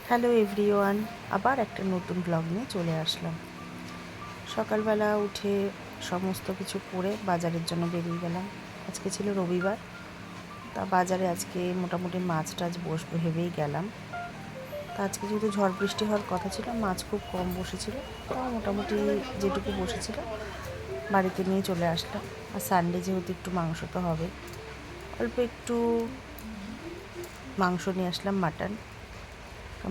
Hello everyone, আবার একটা নতুন ব্লগ নিয়ে চলে আসলাম। সকালবেলা উঠে সমস্ত কিছু করে বাজারের জন্য বেরিয়ে গেলাম। আজকে ছিল রবিবার, তা বাজারে আজকে মোটামুটি মাছ টাছ বসবো ভেবেই গেলাম। তা আজকে যেহেতু ঝড় বৃষ্টি হওয়ার কথা ছিল, মাছ খুব কম বসেছিল, তাও মোটামুটি যেটুকু বসেছিল বাড়িতে নিয়ে চলে আসলাম। আর সানডে যেহেতু একটু মাংস তো হবে, অল্প একটু মাংস নিয়ে আসলাম, মাটন।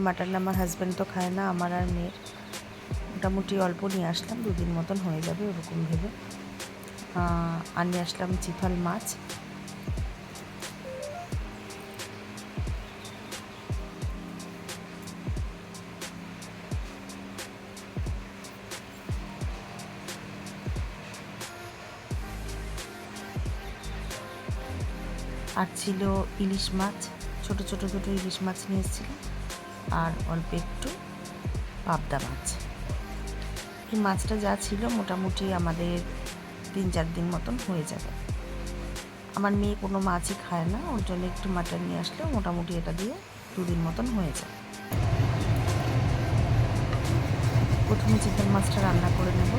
মাটন আমার হাজব্যান্ড তো খায় না, আমার আর মেয়ের। মোটামুটি অল্প নিয়ে আসলাম, 2 দিন মতন হয়ে যাবে ওরকম ভেবে। আর নিয়ে আসলাম চিতল মাছ। আর ছিল ইলিশ মাছ, ছোট ছোট দুটো ইলিশ মাছ নিয়ে এসেছিলাম, আর অল্প একটু পাবদা মাছ। এই মাছটা যা ছিল মোটামুটি আমাদের 3-4 দিন মতন হয়ে যাবে। আমার মেয়ে কোনো মাছই খায় না, ওর জন্য একটু মাটন নিয়ে আসলেও মোটামুটি এটা দিয়ে 2 দিন মতন হয়ে যায়। প্রথমে চিতল মাছটা রান্না করে নেব।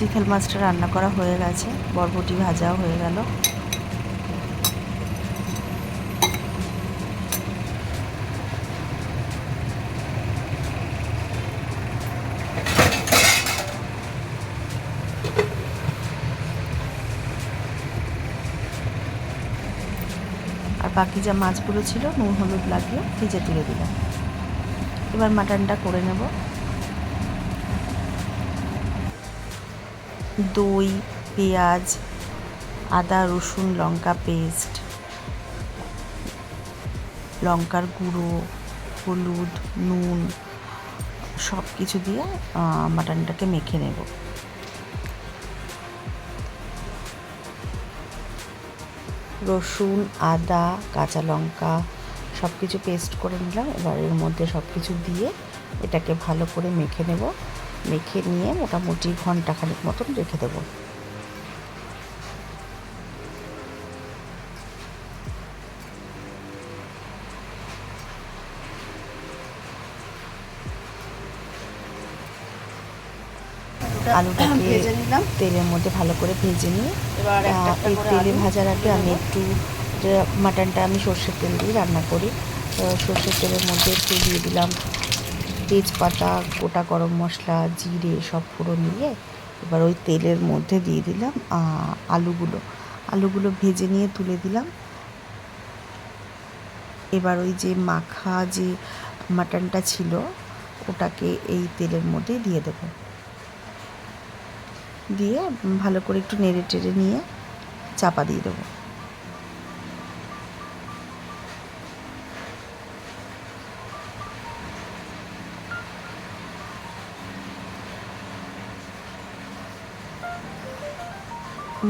চিতল মাছটা রান্না করা হয়ে গেছে, বরবটি ভাজাও হয়ে গেল। আর বাকি যা মাছগুলো ছিল নুন হলুদ লাগিয়ে ফ্রিজে তুলে দিলাম। এবার মাটনটা করে নেব। দই, পেঁয়াজ, আদা রসুন লঙ্কা পেস্ট, লঙ্কার গুঁড়ো, হলুদ, নুন সব কিছু দিয়ে মাটনটাকে মেখে নেব। রসুন, আদা, কাঁচা লঙ্কা সব কিছু পেস্ট করে নিলাম। এবার এর মধ্যে সব কিছু দিয়ে এটাকে ভালো করে মেখে নেব। মেখে নিয়ে মোটামুটি ঘন্টাখানেক মতন রেখে দেবো। আলুটাকে ভেজে নিলাম তেলের মধ্যে ভালো করে ভেজে নিয়ে, এই তেলে ভাজার আগে আমি একটু মাটনটা আমি সর্ষের তেল দিয়ে রান্না করি। সর্ষের তেলের মধ্যে একটু দিয়ে দিলাম তেজপাতা, গোটা গরম মশলা, জিরে সব ফোড়ন দিয়ে এবার ওই তেলের মধ্যে দিয়ে দিলাম আলুগুলো ভেজে নিয়ে তুলে দিলাম। এবার ওই যে মাখা যে মাটনটা ছিল ওটাকে এই তেলের মধ্যে দিয়ে দেবো। দিয়ে ভালো করে একটু নেড়ে টেড়ে নিয়ে চাপা দিয়ে দেবো।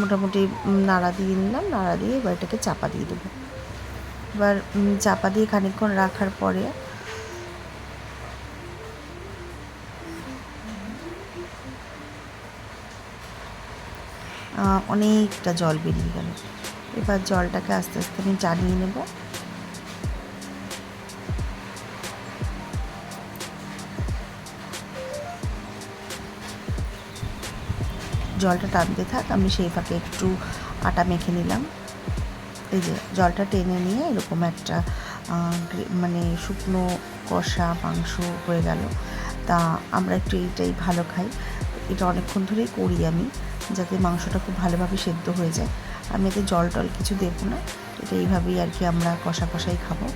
মোটামুটি নাড়া দিয়ে নিলাম, নাড়া দিয়ে এবার এটাকে চাপা দিয়ে দেবো। এবার চাপা দিয়ে খানিকক্ষণ রাখার পরে অনেকটা জল বেরিয়ে গেল। এবার জলটাকে আস্তে আস্তে আমি টানিয়ে নেব। জলটা টানতে থাক, আমি সেই ফাঁকে একটু আটা মেখে নিলাম। এই যে জলটা টেনে নিয়ে এরকম একটা মানে শুকনো কষা মাংস হয়ে গেল। তা আমরা একটু এইটাই ভালো খাই, এটা অনেকক্ষণ ধরেই করি আমি, যাতে মাংসটা খুব ভালোভাবে সেদ্ধ হয়ে যায়। আমি এতে জল টল কিছু দেবো না, এটা এইভাবেই আর কি আমরা কষা কষাই খাবো।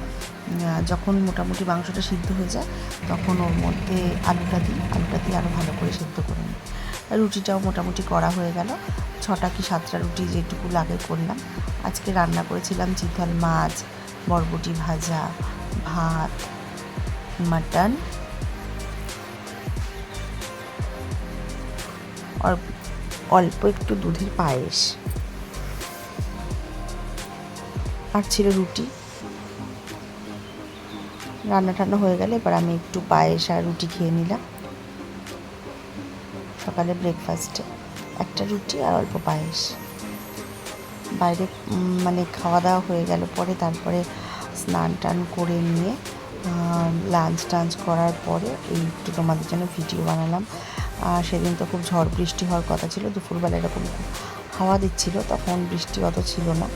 যখন মোটামুটি মাংসটা সিদ্ধ হয়ে যায় তখন ওর মধ্যে আলুটা দিয়ে আরও ভালো করে সিদ্ধ করে নিই। রুটিটাও মোটামুটি করা হয়ে গেল, 6টা কি 7টা রুটি যেটুকু লাগে করলাম। আজকে রান্না করেছিলাম চিতল মাছ, বরবটি ভাজা, ভাত, মাটন, অল্প একটু দুধের পায়েস। আর ছিল রুটি। রান্না টান্না হয়ে গেলে এবার আমি একটু পায়েস আর রুটি খেয়ে নিলাম। সকালে ব্রেকফাস্টে একটা রুটি আর অল্প পায়েস। বাইরে মানে খাওয়া দাওয়া হয়ে গেল পরে, তারপরে স্নান টান করে নিয়ে লাঞ্চ টাঞ্চ করার পরে এই একটু তোমাদের জন্য ভিডিও বানালাম। সেদিন তো খুব ঝড় বৃষ্টি হওয়ার কথা ছিল, দুপুরবেলা এরকম খুব হাওয়া দিচ্ছিল, তখন বৃষ্টি অত ছিল না,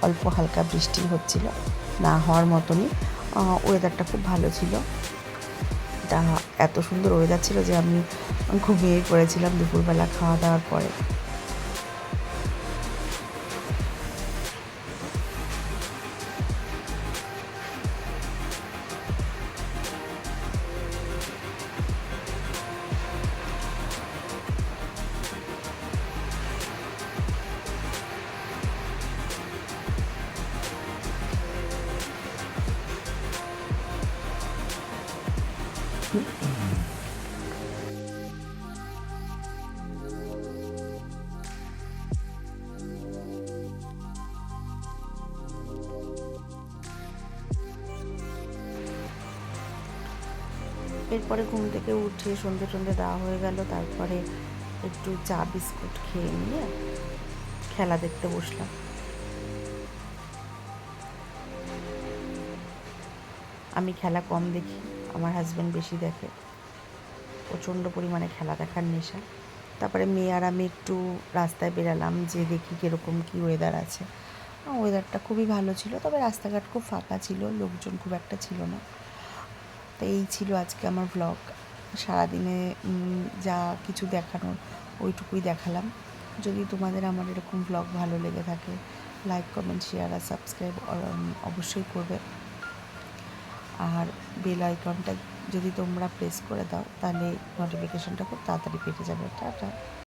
অল্প হালকা বৃষ্টি হচ্ছিল, না হওয়ার মতনই। ওয়েদারটা খুব ভালো ছিল, তা এত সুন্দর ওয়েদার ছিল যে আমি ঘুমিয়ে পড়েছিলাম দুপুরবেলা খাওয়া দাওয়ার পরে। এরপরে ঘুম থেকে উঠে সন্ধে টন্ধে দেওয়া হয়ে গেল, তারপরে একটু চা বিস্কুট খেয়ে নিয়ে খেলা দেখতে বসলাম। আমি খেলা কম দেখি, আমার হাজব্যান্ড বেশি দেখে, প্রচণ্ড পরিমাণে খেলা দেখার নেশা। তারপরে মেয়ে আর আমি একটু রাস্তায় বেরালাম যে দেখি কীরকম কী ওয়েদার আছে। ওয়েদারটা খুবই ভালো ছিল, তবে রাস্তাঘাট খুব ফাঁকা ছিল, লোকজন খুব একটা ছিল না। তো এই ছিল আজকে আমার ব্লগ। সারাদিনে যা কিছু দেখানোর ওইটুকুই দেখালাম। যদি তোমাদের আমার এরকম ব্লগ ভালো লেগে থাকে, লাইক কমেন্ট শেয়ার আর সাবস্ক্রাইব অবশ্যই করবে। আর বেল আইকনটা যদি তোমরা প্রেস করে দাও তাহলে নোটিফিকেশনটা খুব তাড়াতাড়ি পেতে যাবে। টাটা।